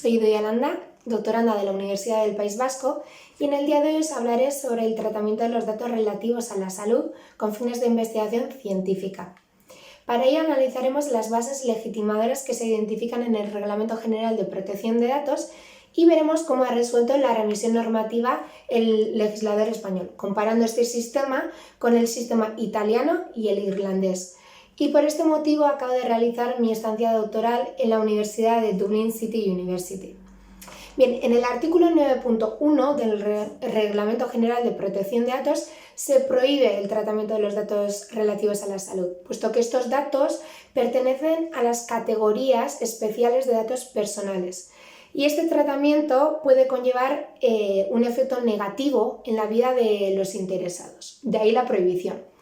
Soy Idoia Landa, doctoranda de la Universidad del País Vasco, y en el día de hoy os hablaré sobre el tratamiento de los datos relativos a la salud con fines de investigación científica. Para ello analizaremos las bases legitimadoras que se identifican en el Reglamento General de Protección de Datos y veremos cómo ha resuelto la revisión normativa el legislador español, comparando este sistema con el sistema italiano y el irlandés. Y por este motivo acabo de realizar mi estancia doctoral en la Universidad de Dublin City University. Bien, en el artículo 9.1 del Reglamento General de Protección de Datos se prohíbe el tratamiento de los datos relativos a la salud, puesto que estos datos pertenecen a las categorías especiales de datos personales. Y este tratamiento puede conllevar un efecto negativo en la vida de los interesados, de ahí la prohibición.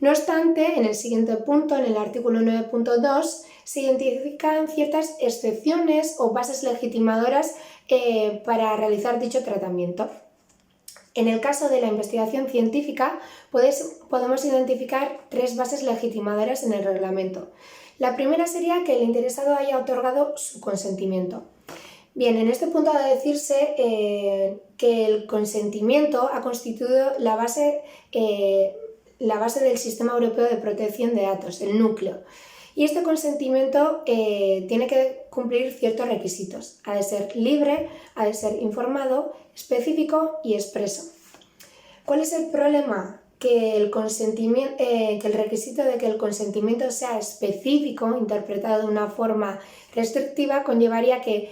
No obstante, en el siguiente punto, en el artículo 9.2, se identifican ciertas excepciones o bases legitimadoras para realizar dicho tratamiento. En el caso de la investigación científica, podemos identificar tres bases legitimadoras en el reglamento. La primera sería que el interesado haya otorgado su consentimiento. Bien, en este punto ha de decirse que el consentimiento ha constituido la base del Sistema Europeo de Protección de Datos, el núcleo. Y este consentimiento tiene que cumplir ciertos requisitos. Ha de ser libre, ha de ser informado, específico y expreso. ¿Cuál es el problema? Que el requisito de que el consentimiento sea específico, interpretado de una forma restrictiva, conllevaría que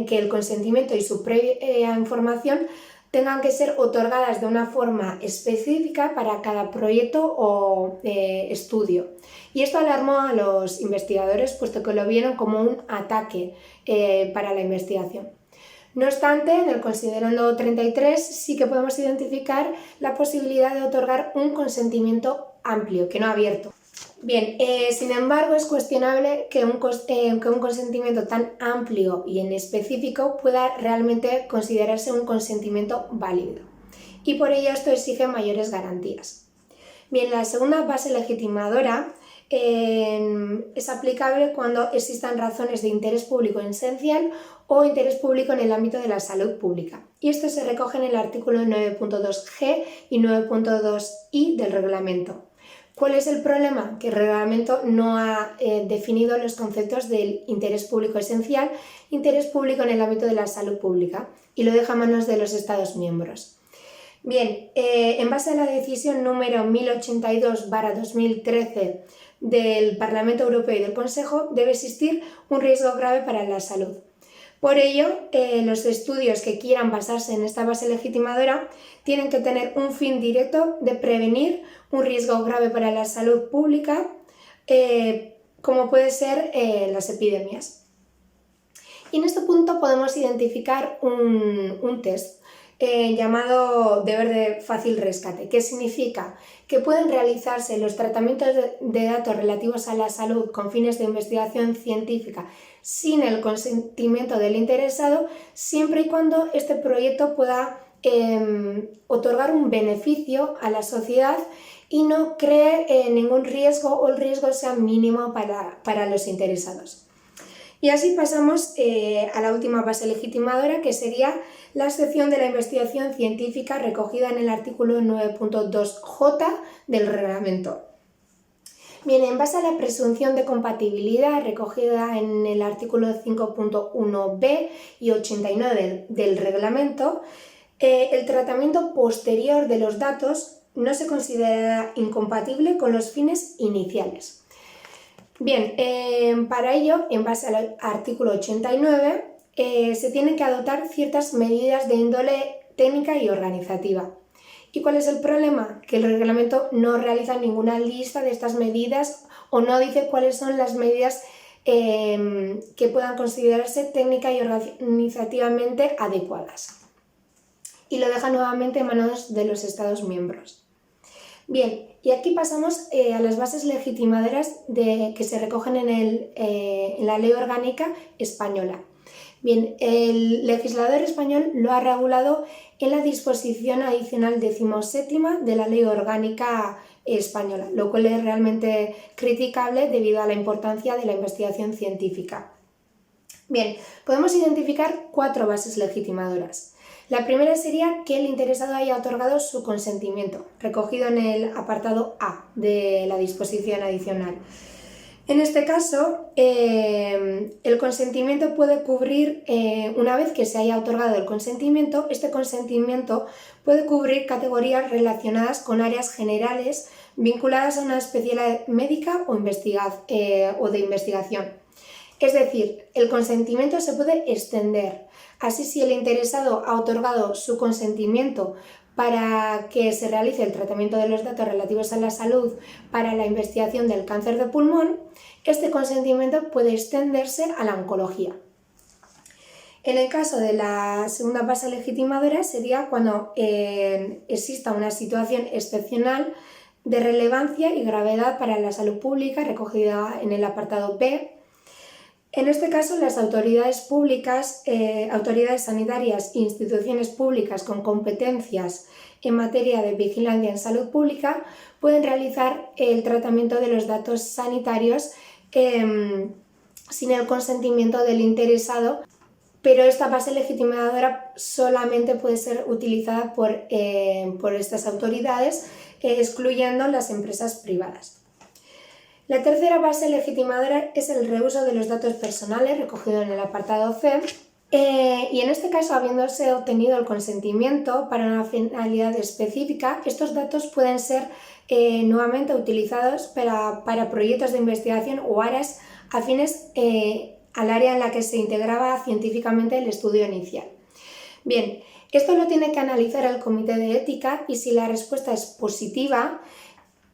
el consentimiento y su previa información tengan que ser otorgadas de una forma específica para cada proyecto o estudio. Y esto alarmó a los investigadores, puesto que lo vieron como un ataque para la investigación. No obstante, en el considerando 33 sí que podemos identificar la posibilidad de otorgar un consentimiento amplio, que no abierto. Bien, sin embargo, es cuestionable que un consentimiento tan amplio y en específico pueda realmente considerarse un consentimiento válido. Y por ello esto exige mayores garantías. Bien, la segunda base legitimadora es aplicable cuando existan razones de interés público esencial o interés público en el ámbito de la salud pública. Y esto se recoge en el artículo 9.2g y 9.2i del reglamento. ¿Cuál es el problema? Que el reglamento no ha definido los conceptos del interés público esencial, interés público en el ámbito de la salud pública, y lo deja a manos de los Estados miembros. Bien, en base a la decisión número 1082/2013 del Parlamento Europeo y del Consejo, debe existir un riesgo grave para la salud. Por ello, los estudios que quieran basarse en esta base legitimadora tienen que tener un fin directo de prevenir un riesgo grave para la salud pública, como puede ser las epidemias. Y en este punto podemos identificar un test llamado deber de fácil rescate, que significa que pueden realizarse los tratamientos de datos relativos a la salud con fines de investigación científica sin el consentimiento del interesado, siempre y cuando este proyecto pueda otorgar un beneficio a la sociedad y no cree ningún riesgo o el riesgo sea mínimo para los interesados. Y así pasamos a la última base legitimadora, que sería la excepción de la investigación científica recogida en el artículo 9.2j del reglamento. Bien, en base a la presunción de compatibilidad recogida en el artículo 5.1b y 89 del reglamento, el tratamiento posterior de los datos no se considera incompatible con los fines iniciales. Bien, para ello, en base al artículo 89, se tienen que adoptar ciertas medidas de índole técnica y organizativa. ¿Y cuál es el problema? Que el reglamento no realiza ninguna lista de estas medidas o no dice cuáles son las medidas que puedan considerarse técnica y organizativamente adecuadas. Y lo deja nuevamente en manos de los Estados miembros. Bien, y aquí pasamos a las bases legitimadoras que se recogen en la Ley Orgánica Española. Bien, el legislador español lo ha regulado en la disposición adicional 17ª de la Ley Orgánica Española, lo cual es realmente criticable debido a la importancia de la investigación científica. Bien, podemos identificar 4 bases legitimadoras. La primera sería que el interesado haya otorgado su consentimiento, recogido en el apartado A de la disposición adicional. En este caso, el consentimiento puede cubrir, una vez que se haya otorgado el consentimiento, este consentimiento puede cubrir categorías relacionadas con áreas generales vinculadas a una especialidad médica o de investigación. Es decir, el consentimiento se puede extender. Así, si el interesado ha otorgado su consentimiento para que se realice el tratamiento de los datos relativos a la salud para la investigación del cáncer de pulmón, este consentimiento puede extenderse a la oncología. En el caso de la segunda base legitimadora sería cuando exista una situación excepcional de relevancia y gravedad para la salud pública, recogida en el apartado B. En este caso, las autoridades públicas, autoridades sanitarias e instituciones públicas con competencias en materia de vigilancia en salud pública pueden realizar el tratamiento de los datos sanitarios sin el consentimiento del interesado, pero esta base legitimadora solamente puede ser utilizada por estas autoridades, excluyendo las empresas privadas. La tercera base legitimadora es el reuso de los datos personales, recogido en el apartado C, y en este caso, habiéndose obtenido el consentimiento para una finalidad específica, estos datos pueden ser nuevamente utilizados para proyectos de investigación o áreas afines al área en la que se integraba científicamente el estudio inicial. Bien, esto lo tiene que analizar el comité de ética y si la respuesta es positiva,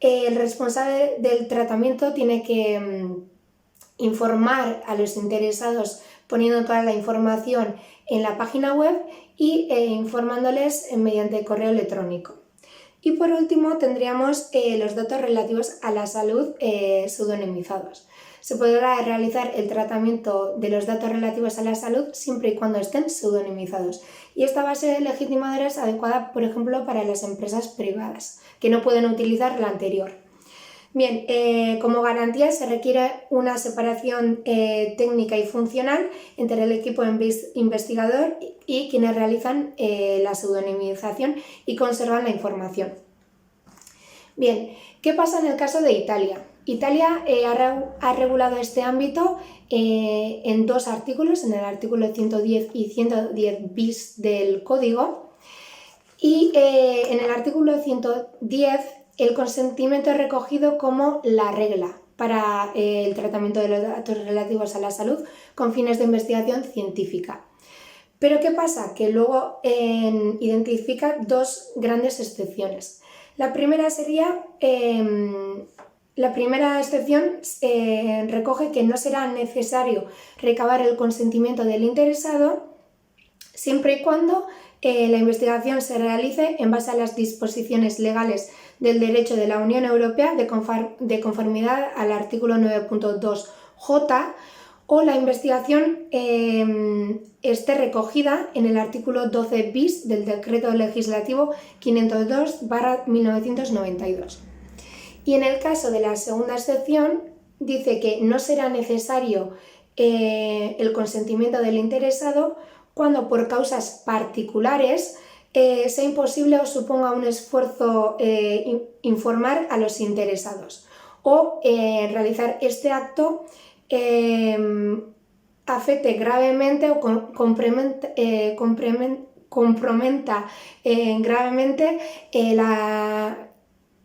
el responsable del tratamiento tiene que informar a los interesados poniendo toda la información en la página web y informándoles mediante correo electrónico. Y por último tendríamos los datos relativos a la salud pseudonimizados. Se podrá realizar el tratamiento de los datos relativos a la salud siempre y cuando estén pseudonimizados. Y esta base legitimadora es adecuada, por ejemplo, para las empresas privadas, que no pueden utilizar la anterior. Bien, como garantía se requiere una separación técnica y funcional entre el equipo investigador y quienes realizan la pseudonimización y conservan la información. Bien, ¿qué pasa en el caso de Italia? Italia ha regulado este ámbito en 2 artículos, en el artículo 110 y 110 bis del Código, y en el artículo 110 el consentimiento es recogido como la regla para el tratamiento de los datos relativos a la salud con fines de investigación científica. Pero ¿qué pasa? Que luego identifica 2 grandes excepciones. La primera sería... La primera excepción recoge que no será necesario recabar el consentimiento del interesado siempre y cuando la investigación se realice en base a las disposiciones legales del derecho de la Unión Europea de conformidad al artículo 9.2j o la investigación esté recogida en el artículo 12 bis del Decreto Legislativo 502/1992. Y en el caso de la segunda excepción, dice que no será necesario el consentimiento del interesado cuando por causas particulares sea imposible o suponga un esfuerzo informar a los interesados o realizar este acto afecte gravemente o comprometa gravemente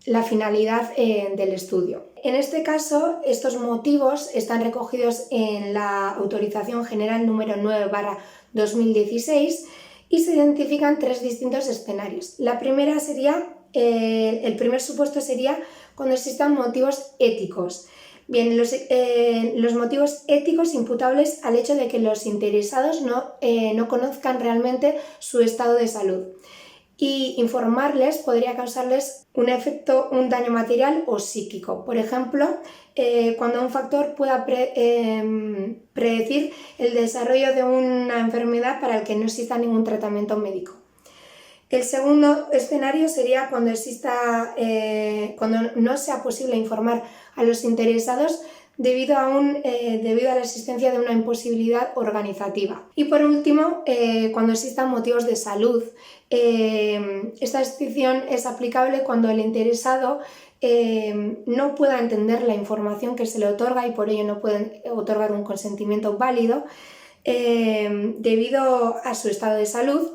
la finalidad del estudio. En este caso, estos motivos están recogidos en la Autorización General número 9/2016 y se identifican 3 distintos escenarios. La primera sería, el primer supuesto sería cuando existan motivos éticos. Bien, los motivos éticos imputables al hecho de que los interesados no conozcan realmente su estado de salud. Y informarles podría causarles un daño material o psíquico. Por ejemplo, cuando un factor pueda predecir el desarrollo de una enfermedad para el que no exista ningún tratamiento médico. El segundo escenario sería cuando no sea posible informar a los interesados debido a la existencia de una imposibilidad organizativa. Y por último, cuando existan motivos de salud. Esta excepción es aplicable cuando el interesado no pueda entender la información que se le otorga y por ello no puede otorgar un consentimiento válido debido a su estado de salud,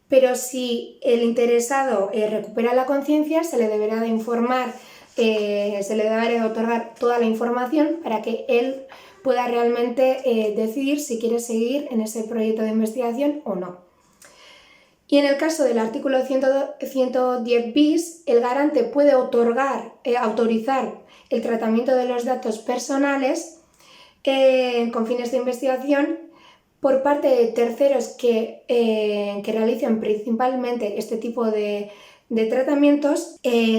pero si el interesado recupera la conciencia, se le deberá de informar, se le deberá de otorgar toda la información para que él pueda realmente decidir si quiere seguir en ese proyecto de investigación o no. Y en el caso del artículo 110 bis, el garante puede autorizar el tratamiento de los datos personales con fines de investigación por parte de terceros que realicen principalmente este tipo de tratamientos,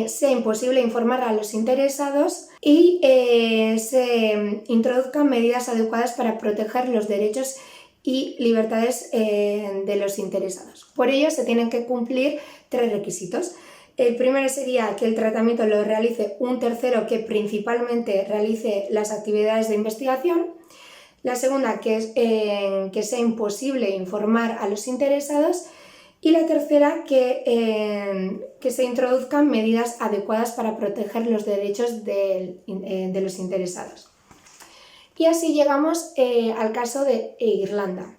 sea imposible informar a los interesados y se introduzcan medidas adecuadas para proteger los derechos y libertades de los interesados. Por ello se tienen que cumplir 3 requisitos. El primero sería que el tratamiento lo realice un tercero que principalmente realice las actividades de investigación. La segunda, que sea imposible informar a los interesados. Y la tercera, que se introduzcan medidas adecuadas para proteger los derechos de los interesados. Y así llegamos al caso de Irlanda.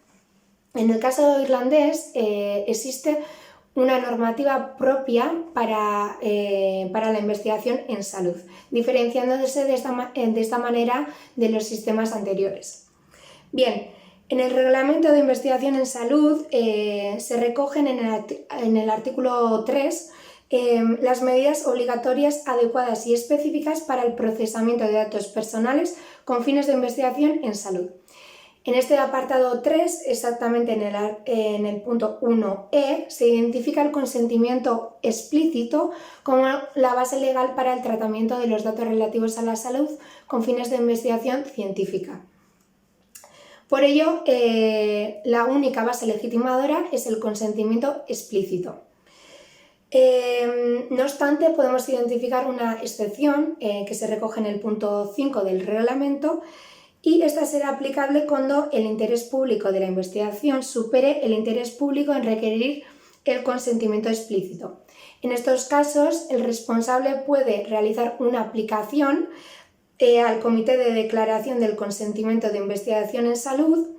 En el caso irlandés existe una normativa propia para la investigación en salud, diferenciándose de esta manera de los sistemas anteriores. Bien, en el Reglamento de Investigación en Salud se recogen en el artículo 3 las medidas obligatorias, adecuadas y específicas para el procesamiento de datos personales con fines de investigación en salud. En este apartado 3, exactamente en el punto 1e, se identifica el consentimiento explícito como la base legal para el tratamiento de los datos relativos a la salud con fines de investigación científica. Por ello, la única base legitimadora es el consentimiento explícito. No obstante, podemos identificar una excepción que se recoge en el punto 5 del reglamento, y esta será aplicable cuando el interés público de la investigación supere el interés público en requerir el consentimiento explícito. En estos casos, el responsable puede realizar una aplicación al Comité de Declaración del Consentimiento de Investigación en Salud,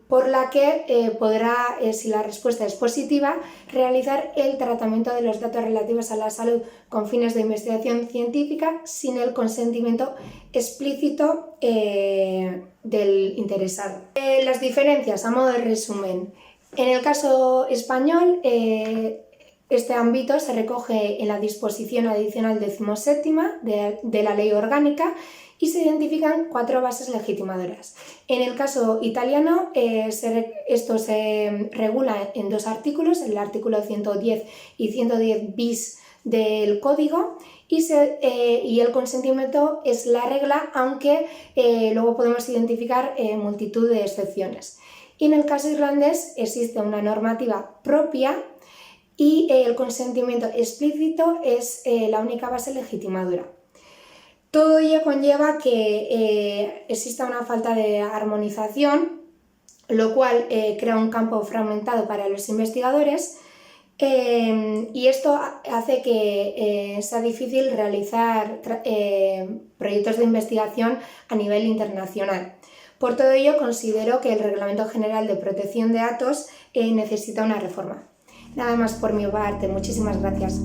por la que podrá, si la respuesta es positiva, realizar el tratamiento de los datos relativos a la salud con fines de investigación científica sin el consentimiento explícito del interesado. Las diferencias, a modo de resumen. En el caso español, este ámbito se recoge en la disposición adicional 17ª de la Ley Orgánica y se identifican 4 bases legitimadoras. En el caso italiano, esto se regula en 2 artículos, el artículo 110 y 110 bis del Código, y el consentimiento es la regla, aunque luego podemos identificar multitud de excepciones. Y en el caso irlandés existe una normativa propia y el consentimiento explícito es la única base legitimadora. Todo ello conlleva que exista una falta de armonización, lo cual crea un campo fragmentado para los investigadores, y esto hace que sea difícil realizar proyectos de investigación a nivel internacional. Por todo ello, considero que el Reglamento General de Protección de Datos necesita una reforma. Nada más por mi parte, muchísimas gracias.